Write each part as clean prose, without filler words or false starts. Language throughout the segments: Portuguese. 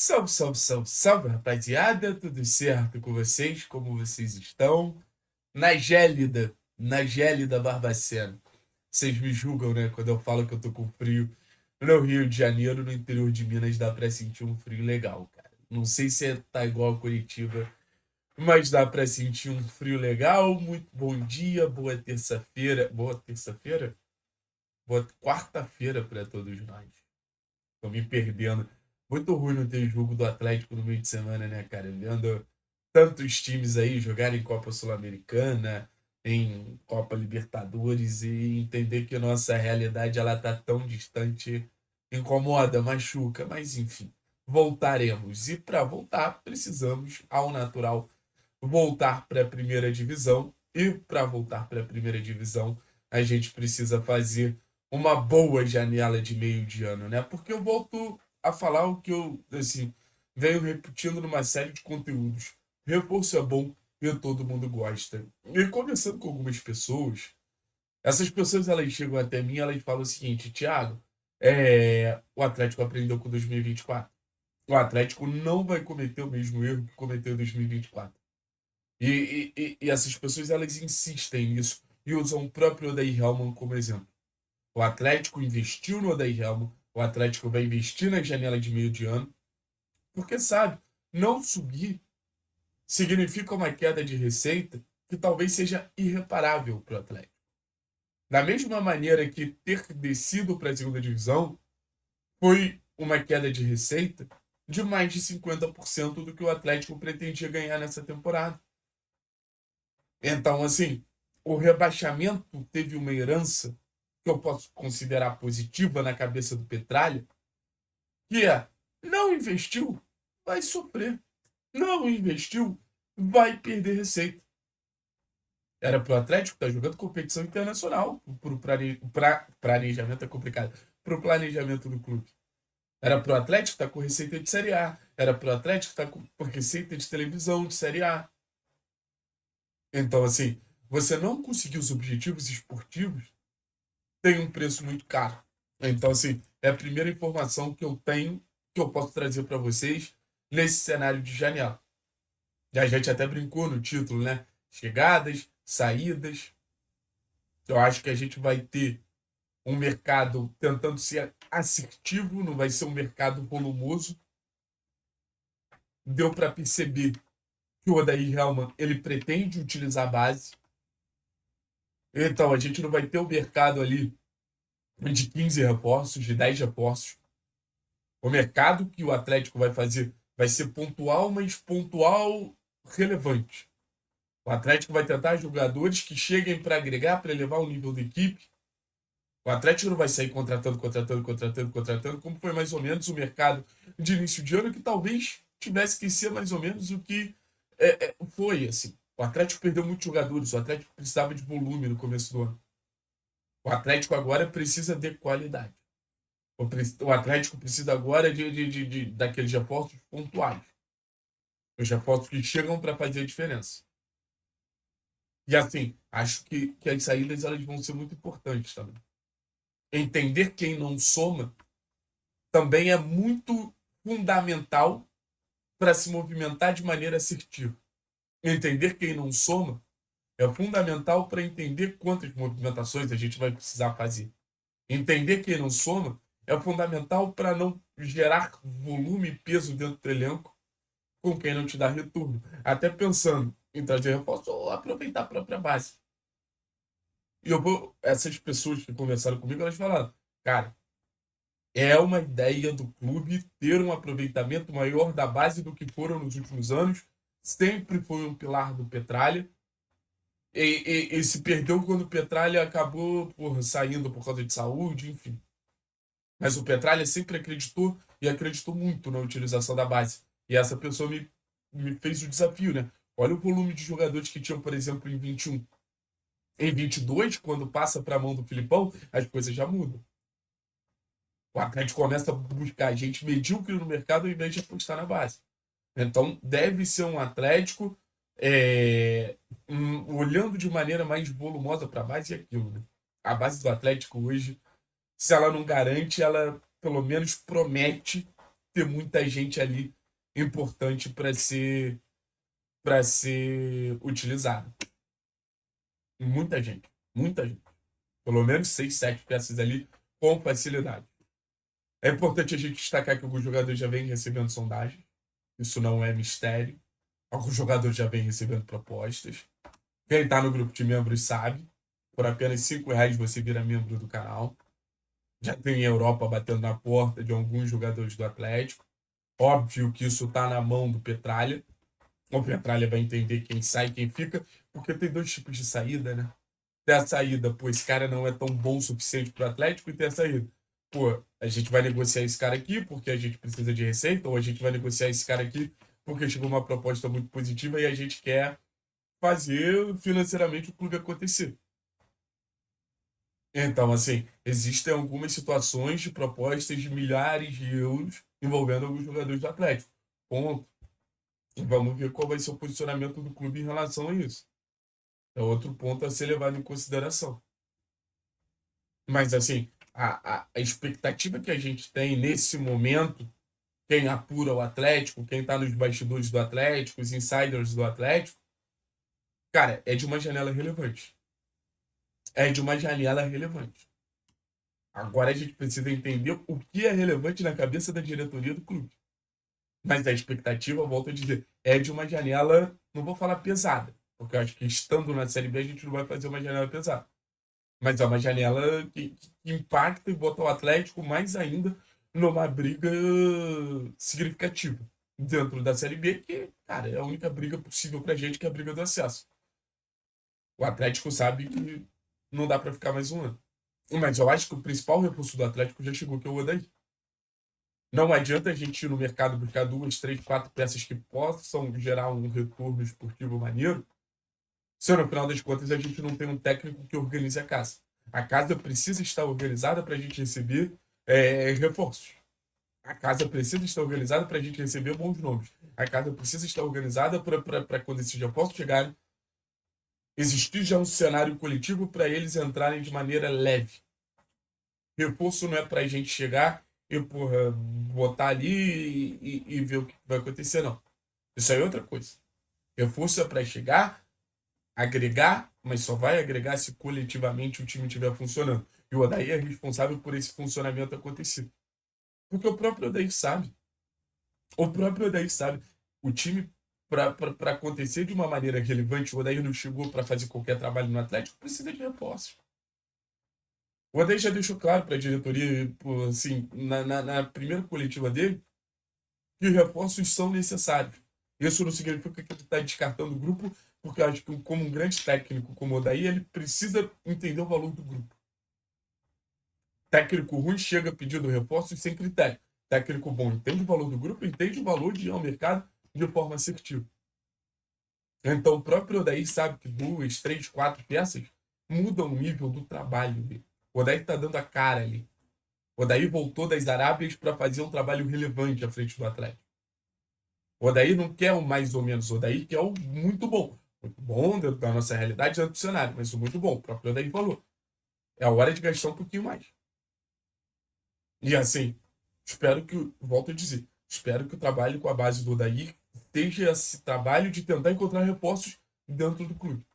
Salve, salve, salve, salve, rapaziada, tudo certo com vocês? Como vocês estão? Na gélida Barbacena. Vocês me julgam, né? Quando eu falo que eu tô com frio. No Rio de Janeiro, no interior de Minas, dá pra sentir um frio legal, cara. Não sei se tá igual a Curitiba, mas dá pra sentir um frio legal. Muito bom dia, boa terça-feira. Boa terça-feira? Boa quarta-feira pra todos nós. Tô me perdendo. Muito ruim não ter jogo do Atlético no meio de semana, né, cara? Vendo tantos times aí jogarem em Copa Sul-Americana, em Copa Libertadores e entender que a nossa realidade ela tá tão distante, incomoda, machuca, mas enfim, voltaremos. E para voltar, precisamos, ao natural, voltar para a primeira divisão. E para voltar para a primeira divisão, a gente precisa fazer uma boa janela de meio de ano, né? Porque eu volto a falar o que eu, assim, venho repetindo numa série de conteúdos. Reforço é bom e todo mundo gosta. E conversando com algumas pessoas, essas pessoas elas chegam até mim e elas falam o seguinte: Thiago, o Atlético aprendeu com 2024. O Atlético não vai cometer o mesmo erro que cometeu em 2024. E essas pessoas elas insistem nisso e usam o próprio Odair Hellmann como exemplo. O Atlético investiu no Odair Hellmann, o Atlético vai investir na janela de meio de ano, porque sabe, não subir significa uma queda de receita que talvez seja irreparável para o Atlético. Da mesma maneira que ter descido para a segunda divisão foi uma queda de receita de mais de 50% do que o Atlético pretendia ganhar nessa temporada. Então, assim, o rebaixamento teve uma herança que eu posso considerar positiva na cabeça do Petralha, que é: não investiu, vai sofrer. Não investiu, vai perder receita. Era pro Atlético estar jogando competição internacional, pro planejamento é complicado, pro planejamento do clube. Era pro Atlético estar com receita de Série A, era pro Atlético estar com receita de televisão de Série A. Então, assim, você não conseguir os objetivos esportivos tem um preço muito caro. Então, assim, é a primeira informação que eu tenho, que eu posso trazer para vocês nesse cenário de janela. E a gente até brincou no título, né? Chegadas, saídas. Eu acho que a gente vai ter um mercado tentando ser assertivo, não vai ser um mercado volumoso. Deu para perceber que o Odair Hellmann ele pretende utilizar a base. Então, a gente não vai ter o mercado ali de 15 reforços, de 10 reforços. O mercado que o Atlético vai fazer vai ser pontual, mas pontual relevante. O Atlético vai tentar jogadores que cheguem para agregar, para elevar o nível da equipe. O Atlético não vai sair contratando, como foi mais ou menos o mercado de início de ano, que talvez tivesse que ser mais ou menos o que foi, assim. O Atlético perdeu muitos jogadores, o Atlético precisava de volume no começo do ano. O Atlético agora precisa de qualidade. O Atlético precisa agora daqueles reforços pontuais. Os reforços que chegam para fazer a diferença. E assim, acho que as saídas elas vão ser muito importantes também. Entender quem não soma também é muito fundamental para se movimentar de maneira assertiva. Entender quem não soma é fundamental para entender quantas movimentações a gente vai precisar fazer. Entender quem não soma é fundamental para não gerar volume e peso dentro do elenco com quem não te dá retorno. Até pensando em trazer reforço ou aproveitar a própria base. E essas pessoas que conversaram comigo, elas falaram: cara, é uma ideia do clube ter um aproveitamento maior da base do que foram nos últimos anos. Sempre foi um pilar do Petralha. E se perdeu quando o Petralha acabou saindo por causa de saúde, enfim. Mas o Petralha sempre acreditou e acreditou muito na utilização da base. E essa pessoa me fez o desafio, né? Olha o volume de jogadores que tinham, por exemplo, em 21. Em 22, quando passa para a mão do Filipão, as coisas já mudam. O Atlético começa a buscar gente medíocre no mercado ao invés de apostar na base. Então, deve ser um Atlético olhando de maneira mais volumosa para a base e aquilo, né? A base do Atlético hoje, se ela não garante, ela pelo menos promete ter muita gente ali importante para ser utilizada. Muita gente. Muita gente. Pelo menos 6, 7 peças ali com facilidade. É importante a gente destacar que alguns jogadores já vêm recebendo sondagem. Isso não é mistério. Alguns jogadores já vêm recebendo propostas. Quem está no grupo de membros sabe. Por apenas R$ 5 você vira membro do canal. Já tem Europa batendo na porta de alguns jogadores do Atlético. Óbvio que isso está na mão do Petralha. O Petralha vai entender quem sai e quem fica, porque tem dois tipos de saída, né? Tem a saída, pô, esse cara não é tão bom o suficiente para o Atlético, e tem a saída. Pô, a gente vai negociar esse cara aqui porque a gente precisa de receita, ou a gente vai negociar esse cara aqui porque chegou uma proposta muito positiva e a gente quer fazer financeiramente o clube acontecer. Então, assim, existem algumas situações de propostas de milhares de euros envolvendo alguns jogadores do Atlético. Ponto. E vamos ver qual vai ser o posicionamento do clube em relação a isso. É outro ponto a ser levado em consideração. Mas, assim, a expectativa que a gente tem nesse momento, quem apura o Atlético, quem está nos bastidores do Atlético, os insiders do Atlético, cara, é de uma janela relevante. É de uma janela relevante. Agora a gente precisa entender o que é relevante na cabeça da diretoria do clube. Mas a expectativa, volto a dizer, é de uma janela, não vou falar pesada, porque eu acho que estando na Série B a gente não vai fazer uma janela pesada. Mas é uma janela que impacta e bota o Atlético mais ainda numa briga significativa dentro da Série B, que, cara, é a única briga possível pra gente, que é a briga do acesso. O Atlético sabe que não dá pra ficar mais um ano. Mas eu acho que o principal recurso do Atlético já chegou, que é o Odair. Não adianta a gente ir no mercado buscar 2, 3, 4 peças que possam gerar um retorno esportivo maneiro, se no final das contas a gente não tem um técnico que organize a casa. A casa precisa estar organizada para a gente receber reforços. A casa precisa estar organizada para a gente receber bons nomes. A casa precisa estar organizada para quando esses reforços chegarem, existir já um cenário coletivo para eles entrarem de maneira leve. Reforço não é para a gente chegar e, porra, botar ali e ver o que vai acontecer, não. Isso aí é outra coisa. Reforço é para chegar, agregar, mas só vai agregar se coletivamente o time estiver funcionando. E o Odair é responsável por esse funcionamento acontecer. Porque o próprio Odair sabe. O próprio Odair sabe. O time, para acontecer de uma maneira relevante, o Odair não chegou para fazer qualquer trabalho no Atlético, precisa de reforços. O Odair já deixou claro para a diretoria, assim, na primeira coletiva dele, que reforços são necessários. Isso não significa que ele está descartando o grupo, porque eu acho que, como um grande técnico como o Odair, ele precisa entender o valor do grupo. Técnico ruim chega pedindo reforços sem critério. Técnico bom entende o valor do grupo, entende o valor de ir ao mercado de forma assertiva. Então, o próprio Odair sabe que 2, 3, 4 peças mudam o nível do trabalho dele. O Odair está dando a cara ali. O Odair voltou das Arábias para fazer um trabalho relevante à frente do Atlético. O Odair não quer o mais ou menos, o Odair quer o muito bom. Muito bom dentro da nossa realidade, dentro do cenário, mas o muito bom. O próprio Odair falou. É a hora de gastar um pouquinho mais. E assim, espero que, volto a dizer, espero que o trabalho com a base do Odair esteja esse trabalho de tentar encontrar reforços dentro do clube.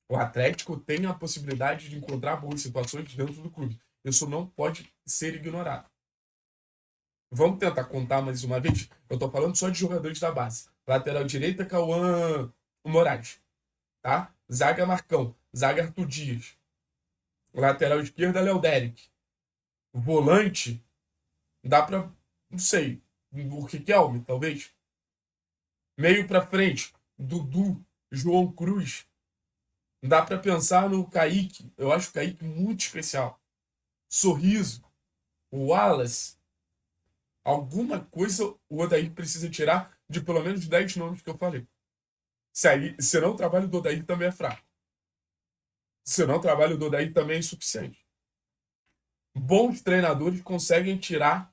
O Atlético tem a possibilidade de encontrar boas situações dentro do clube. Isso não pode ser ignorado. Vamos tentar contar mais uma vez? Eu tô falando só de jogadores da base. Lateral direita, Cauã Moraes. Tá? Zaga Marcão. Zaga Arthur Dias. Lateral esquerda, Léo Derek. Volante, dá pra, não sei, o Riquelme, talvez. Meio pra frente, Dudu, João Cruz. Dá pra pensar no Kaique. Eu acho o Kaique muito especial. Sorriso. O Wallace. Alguma coisa o Odair precisa tirar de pelo menos 10 nomes que eu falei. Senão o trabalho do Odair também é fraco. Senão o trabalho do Odair também é insuficiente. Bons treinadores conseguem tirar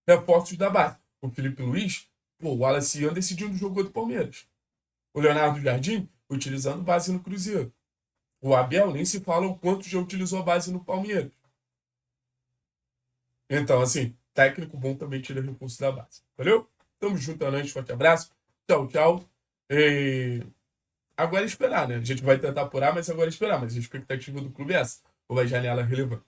reforços da base. O Felipe Luiz, o Wallace Ian decidindo o jogo contra o Palmeiras. O Leonardo Jardim, utilizando base no Cruzeiro. O Abel nem se fala o quanto já utilizou a base no Palmeiras. Então, assim, técnico bom também tira recurso da base. Valeu? Tamo junto, Anante. Forte abraço. Tchau, tchau. E agora é esperar, né? A gente vai tentar apurar, mas agora é esperar. Mas a expectativa do clube é essa. Ou vai janela relevante.